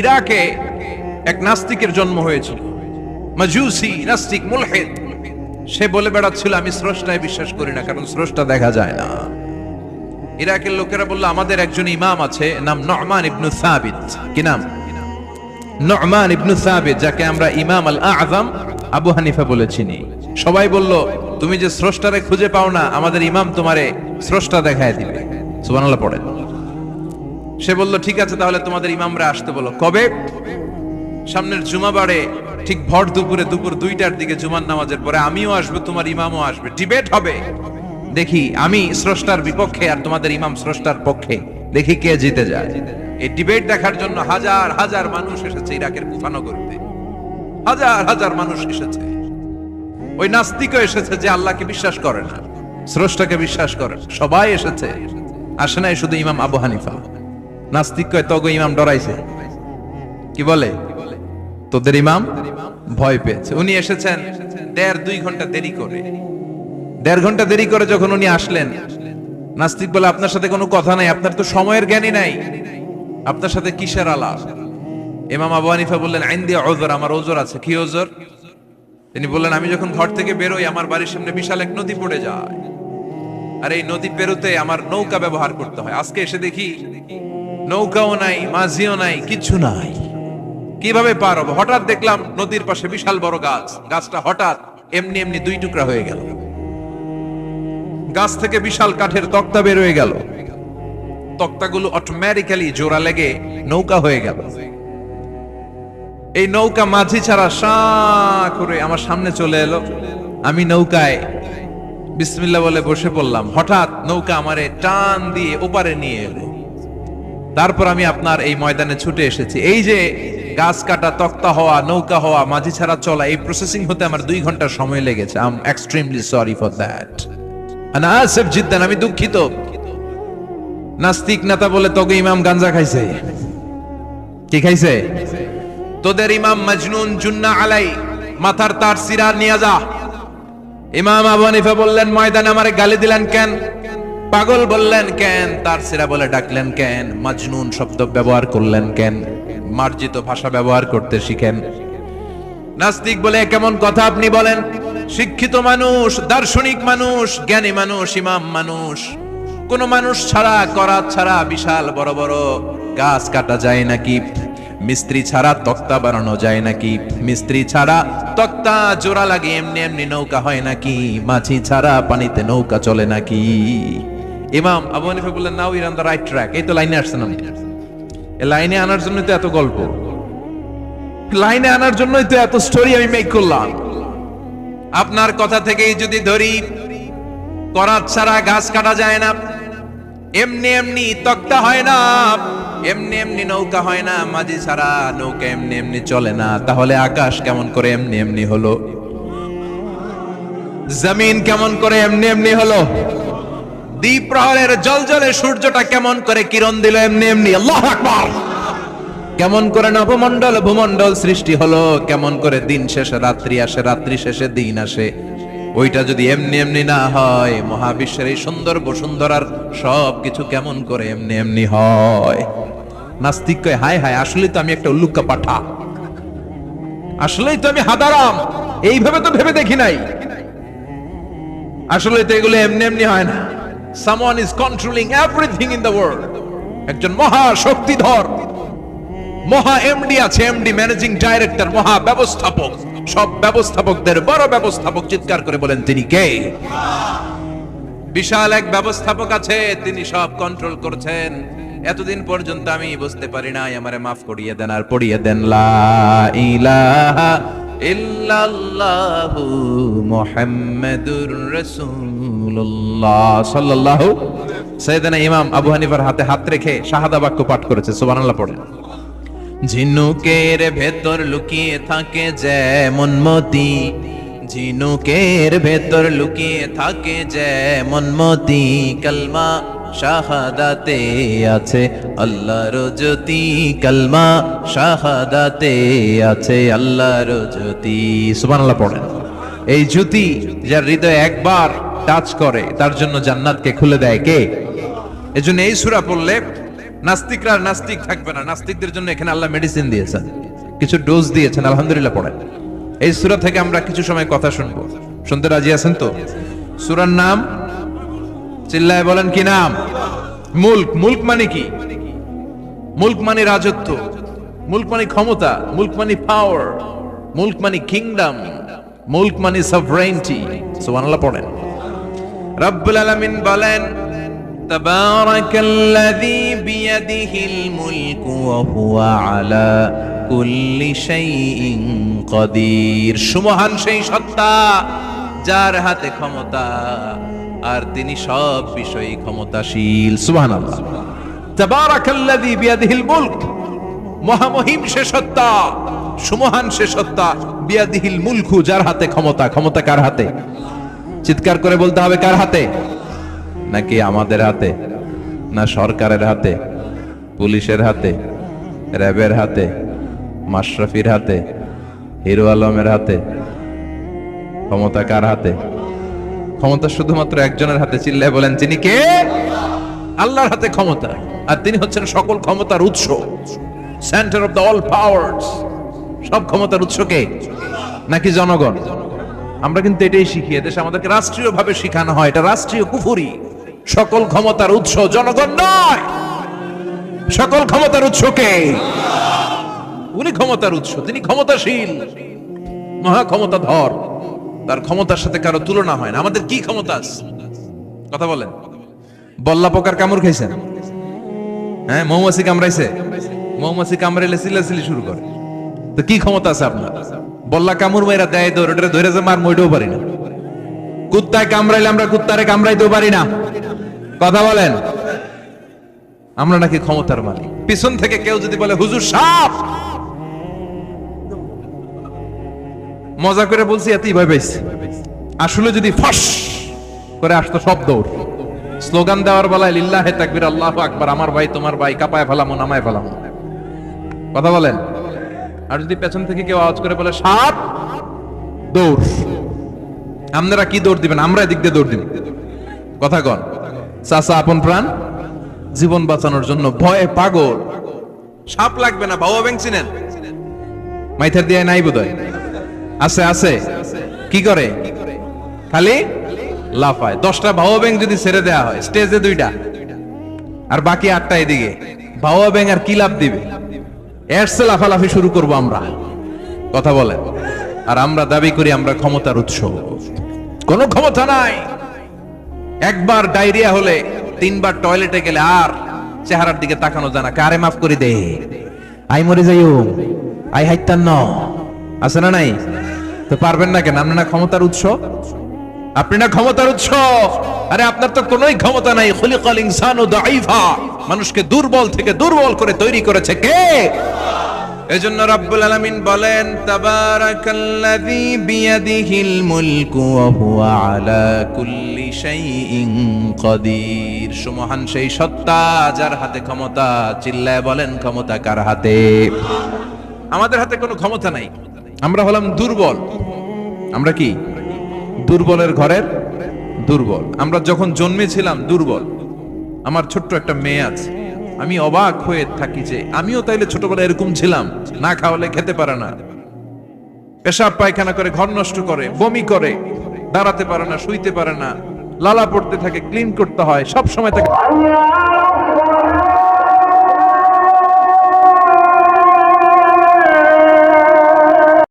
ইরাকে এক নাস্তিকের জন্ম হয়েছিল, মাজুসি নাস্তিক মুলহিদ। সে বলে বেড়াচ্ছিল আমি স্রষ্টায় বিশ্বাস করি না, কারণ স্রষ্টা দেখা যায় না। ইরাকের লোকেরা বলল আমাদের একজন ইমাম আছে, নাম নু'মান ইবনে সাবিত। কি নাম? নু'মান ইবনে সাবিত, যাকে আমরা ইমাম আল আযম আবু হানিফা বলে চিনি। সবাই বলল তুমি যে স্রষ্টারে খুঁজে পাও না, আমাদের ইমাম তোমারে স্রষ্টা দেখায় দিবে। সুবহানাল্লাহ পড়ে। সে বলল ঠিক আছে, তাহলে তোমাদের ইমামরা আসতে বলো। কবে? সামনের জুমাবারে ঠিক ভর দুপুরে, দুপুর 2টার দিকে জুমার নামাজের পরে আমিও আসবো, তোমার ইমামও আসবে, ডিবেট হবে। দেখি আমি স্রষ্টার বিপক্ষে আর তোমাদের ইমাম স্রষ্টার পক্ষে, দেখি কে জিতে যায়। এই ডিবেট দেখার জন্য হাজার হাজার মানুষ এসেছে ইরাকের কুফা নগরীতে। হাজার হাজার মানুষ এসেছে। ওই নাস্তিকও এসেছে যে আল্লাহকে বিশ্বাস করে না, স্রষ্টাকে বিশ্বাস করে। সবাই এসেছে, আসে নাই শুধু ইমাম আবু হানিফা। নাস্তিক কয় তগো ইমাম ডরাইছে। কি বলে? তোদের ইমাম ভয় পেয়েছে। উনি এসেছেন 1.5-2 ঘন্টা দেরি করে। 1.5 ঘন্টা দেরি করে যখন উনি আসলেন, নাস্তিক বলে আপনার সাথে কোনো কথা নাই, আপনার তো সময়ের জ্ঞানই নাই, আপনার সাথে কিসের আলাপ? ইমাম আবু হানিফা বললেন ইনদি উযর, আমার ওজর আছে। কি ওজর? তিনি বললেন আমি যখন ঘর থেকে বেরোই আমার বাড়ির সামনে বিশাল এক নদী পড়ে যায়, আর এই নদী পেরোতে আমার নৌকা ব্যবহার করতে হয়। আজকে এসে দেখি নৌকাও নাই, মাঝিও নাই, কিচ্ছু নাই। কিভাবে পার হবো? হঠাৎ দেখলাম নদীর পাশে বিশাল বড় গাছ, গাছটা হঠাৎ এমনি এমনি 2 টুকরা হয়ে গেল। গাছ থেকে বিশাল কাঠের তক্তা বের হয়ে গেল। তক্তাগুলো অটোমেটিক্যালি জোড়া লেগে নৌকা হয়ে গেল। এই নৌকা মাঝি ছাড়া সা করে আমার সামনে চলে এলো। আমি নৌকায় বিসমিল্লাহ বলে বসে পড়লাম। হঠাৎ নৌকা আমারে টান দিয়ে ওপারে নিয়ে এলো। তারপর আমি আপনার এই ময়দানে ছুটে এসেছি। এই যে গাছ কাটা, তক্তা হওয়া, নৌকা হওয়া, মাঝি ছাড়া চলা, এই প্রসেসিং হতে আমার 2 ঘন্টা সময় লেগেছে। I am extremely sorry for that. আনা আসিফ জিদ্দান, আমি দুঃখিত। নাস্তিক নেতা বলে তোকে ইমাম গাঞ্জা খাইছে। কি খাইছে? তোদের ইমাম মাজনুন জুন্না আলাই, মাথার তার সিরা নিয়ে যা। ইমাম আবু হানিফা বললেন ময়দানে আমারে গালি দিলেন কেন? পাগল বললেন কেন? তার সিরা বলে ডাকলেন কেন? মাজনুন শব্দ ব্যবহার করলেন কেন? মার্জিত ভাষা ব্যবহার করতে শিখেন। নাস্তিক বলে কেমন কথা আপনি বলেন? শিক্ষিত মানুষ, দার্শনিক মানুষ, জ্ঞানী মানুষ, ইমাম মানুষ, কোন মানুষ ছাড়া, করাত ছাড়া বিশাল বড় বড় গাছ কাটা যায় নাকি? মিস্ত্রি ছাড়া তক্তা বানানো যায় নাকি? মিস্ত্রি ছাড়া তক্তা জোড়া লাগে এমনি এমনি নৌকা হয় নাকি? মাঝি ছাড়া পানিতে নৌকা চলে নাকি? ইমাম আবু হানিফা বললেন now you on the right track. এই তো লাইনে আসছেন আপনি। এই লাইনে আনার জন্যই তো এত গল্প, লাইনে আনার জন্যই তো এত স্টোরি আমি মেক করলাম। আপনার কথা থেকেই যদি ধরি, করাত ছাড়া গাছ কাটা যায় না, এমনি এমনি তক্তা হয় না, এমনি এমনি নৌকা হয় না, মাঝি ছাড়া নৌকা এমনি এমনি চলে না, তাহলে আকাশ কেমন করে এমনি এমনি হলো? জমিন কেমন করে এমনি এমনি হলো? দ্বীপ প্রহরের জলজলে সূর্যটা কেমন করে কিরণ দিল এমনি এমনি? আল্লাহু আকবার! কেমন করে নবমণ্ডল ভূমণ্ডল সৃষ্টি হলো? কেমন করে দিন শেষে রাত্রি আসে, রাত্রি শেষে দিন আসে? ওইটা যদি এমনি এমনি না হয়, মহাবিশ্বের এই সুন্দর বসুন্ধরার সবকিছু কেমন করে এমনি এমনি হয়? নাস্তিক কয় হায় হায়, আসলেই তো আমি একটা উল্লুক্কা পাঠা, আসলেই তো আমি হাদারাম, এইভাবে তো ভেবে দেখি নাই। আসলেই তো এগুলো এমনি এমনি হয় না। Someone is controlling everything in the world. একজন মহা শক্তিধর মহা এমডি আছে, এমডি ম্যানেজিং ডাইরেক্টর, মহা ব্যবস্থাপক, সব ব্যবস্থাপকদের বড় ব্যবস্থাপক। চিৎকার করে বলেন তিনি কে? বিশাল এক ব্যবস্থাপক আছে, তিনি সব কন্ট্রোল করছেন। এতদিন পর্যন্ত আমি বুঝতে পারি নাই, আমারে মাফ করিয়ে দেন আর পড়িয়ে দেন লা ইলাহা ইল্লাল্লাহু মুহাম্মাদুর রাসূলুল্লাহ সাল্লাল্লাহু। সাইয়েদনা ইমাম আবু হানিফার হাতে হাত রেখে শাহাদা বাক্য পাঠ করেছে। সুবহানাল্লাহ পড়েন। ঝিনুকের ভেতর লুকিয়ে থাকে যেমন মতি, ঝিনুকের ভেতর লুকিয়ে থাকে যেমন মতি, কালমা শাহাদাতে আছে আল্লাহর জ্যোতি, কালমা শাহাদাতে আছে আল্লাহর জ্যোতি। সুবহানাল্লাহ পড়েন। এই জ্যোতি যার হৃদয়ে একবার টাচ করে তার জন্য জান্নাতকে খুলে দেয় কে? এজন্য এই সূরা পড়লে নাস্তিকরা আর নাস্তিক থাকবে না। নাস্তিকদের জন্য এখানে আল্লাহ মেডিসিন দিয়েছেন, কিছু ডোজ দিয়েছেন। আলহামদুলিল্লাহ পড়েন। এই সূরা থেকে আমরা কিছু সময় কথা শুনবো। শুনতে রাজি আছেন তো? সূরার নাম চিল্লায় বলেন কি নাম? মুলক। মুলক মানে কি? মুলক মানে রাজত্ব, মুলক মানে ক্ষমতা, মুলক মানে পাওয়ার, মুলক মানে কিংডম, মুলক মানে সভরেইনটি। সুবহানাল্লাহ পড়েন। রব্বুল আলামিন বলেন তাবারাকাল্লাযী বিয়াদিহিল মুলকু ওয়া হুয়া আলা কুল্লি শাইইন কাদির। সুমহান সেই সত্তা যার হাতে ক্ষমতা আর তিনি সব বিষয়ে ক্ষমতাশীল। সুবহানাল্লাহ। তাবারাকাল্লাযী বিয়াদিহিল মুলক, মহামহিম সে সত্তা, সুমহান সে সত্তা, বিয়াদিহিল মুলকু যার হাতে ক্ষমতা। ক্ষমতা কার হাতে? চিৎকার করে বলতে হবে, কার হাতে? নাকি আমাদের হাতে, না সরকারের হাতে, পুলিশের হাতে, র্যাবের হাতে, মাশরাফির হাতে, হিরো আলমের হাতে? ক্ষমতা কার হাতে? ক্ষমতা শুধুমাত্র একজনের হাতে। চিল্লায় বলেন তিনি কে? আল্লাহর হাতে ক্ষমতা, আর তিনি হচ্ছেন সকল ক্ষমতার উৎস, centre of the all powers. সব ক্ষমতার উৎস কে? নাকি জনগণ? আমরা কিন্তু এটাই শিখি, এদেশে আমাদেরকে রাষ্ট্রীয়ভাবে শেখানো হয়, এটা রাষ্ট্রীয় কুফরি। সকল ক্ষমতার উৎস জনগণ নয়, সকল ক্ষমতার উৎস কে? উনি ক্ষমতার উৎস, তিনি ক্ষমতাশীল, মহা ক্ষমতাধর। তার ক্ষমতার সাথে কারো তুলনা হয় না। আমাদের কি ক্ষমতা আছে? কথা বলেন। বল্লা পোকার কামড় খাইছেন? হ্যাঁ, মৌমাছি কামড়াইছে? মৌমাছি কামড়াইলে চিল্লাচিল্লি শুরু করে। তো কি ক্ষমতা আছে আপনার? বল্লা কামড় মেয়েরা দেয় দৌড়, ওটা ধরে যে মার মইটাও পারি না। কুত্তায় কামড়াইলে আমরা কুত্তারে কামড়াইতেও পারি না। কথা বলেন। আমরা নাকি ক্ষমতার মালিক। পিছন থেকে কেউ যদি বলে হুজুর সাপ, মজা করে বলছি, এতই ভয় পাইছি। আসলে যদি ফস করে আসতো সব দৌড়। স্লোগান দেওয়ার বেলায় লিল্লাহে তাকবীর, আল্লাহু আকবার, আমার ভাই তোমার ভাই, কাপায় ফেলামো নামায় ফেলামো। কথা বলেন। আর যদি পেছন থেকে কেউ আওয়াজ করে বলে সাপ, দৌড়। আপনারা কি দৌড় দিবেন? আমরা এদিক দিয়ে দৌড় দিব। কথা কন। চাচা আপন প্রাণ জীবন বাঁচানোর জন্য ভয়ে পাগল। সাপ লাগবে না, বাবা ব্যাং চিনেন? মাইথার দিয়ে নাই বোধহয়। আছে আছে। কি করে? খালি লাফায়। 10টা ভাও ব্যাং যদি ছেড়ে দেওয়া হয়, স্টেজে 2টা আর বাকি 8টা এদিকে, ভাও ব্যাং আর কি লাভ দিবে? এরসে লাফালাফি শুরু করবো আমরা। কথা বলেন। আর আমরা দাবি করি আমরা ক্ষমতার উৎস। কোনো ক্ষমতা নাই। একবার ডায়রিয়া হলে 3বার টয়লেটে গেলে আর চেহারার দিকে তাকানো যায় না। কারে মাফ করে দে, আই মরে যাইও, আই হাইতান ন, আছে না নাই? তো পারবেন না কেন? আপনি না ক্ষমতার উৎস? আপনি না ক্ষমতার উৎস? আরে আপনার তো কোনোই ক্ষমতা নাই। খুলিকাল ইনসানু দাঈফা, মানুষকে দুর্বল থেকে দুর্বল করে তৈরি করেছে কে? এজন্য রব্বুল আলামিন বলেন তাবারাকাল্লাযী বিয়াদিহিল মুলকু ওয়া হুয়া আলা কুল্লি শাইইন কাদির। সুমহান সেই সত্তা যার হাতে ক্ষমতা। চিল্লায় বলেন ক্ষমতা কার হাতে? আমাদের হাতে কোনো ক্ষমতা নাই। আমরা হলাম দুর্বল। আমরা কি? দুর্বলের ঘরের দুর্বল। আমরা যখন জন্মেছিলাম দুর্বল। আমার ছোট্ট একটা মেয়ে আছে, আমি অবাক হয়ে থাকি যে আমিও তাইলে ছোটবেলায় এরকম ছিলাম। না খাওয়ালে খেতে পারে না, পেশাব পায়খানা করে, ঘর নষ্ট করে, বমি করে, দাঁড়াতে পারে না, শুইতে পারে না, লালা পড়তে থাকে, ক্লিন করতে হয়, সব সময় থাকে।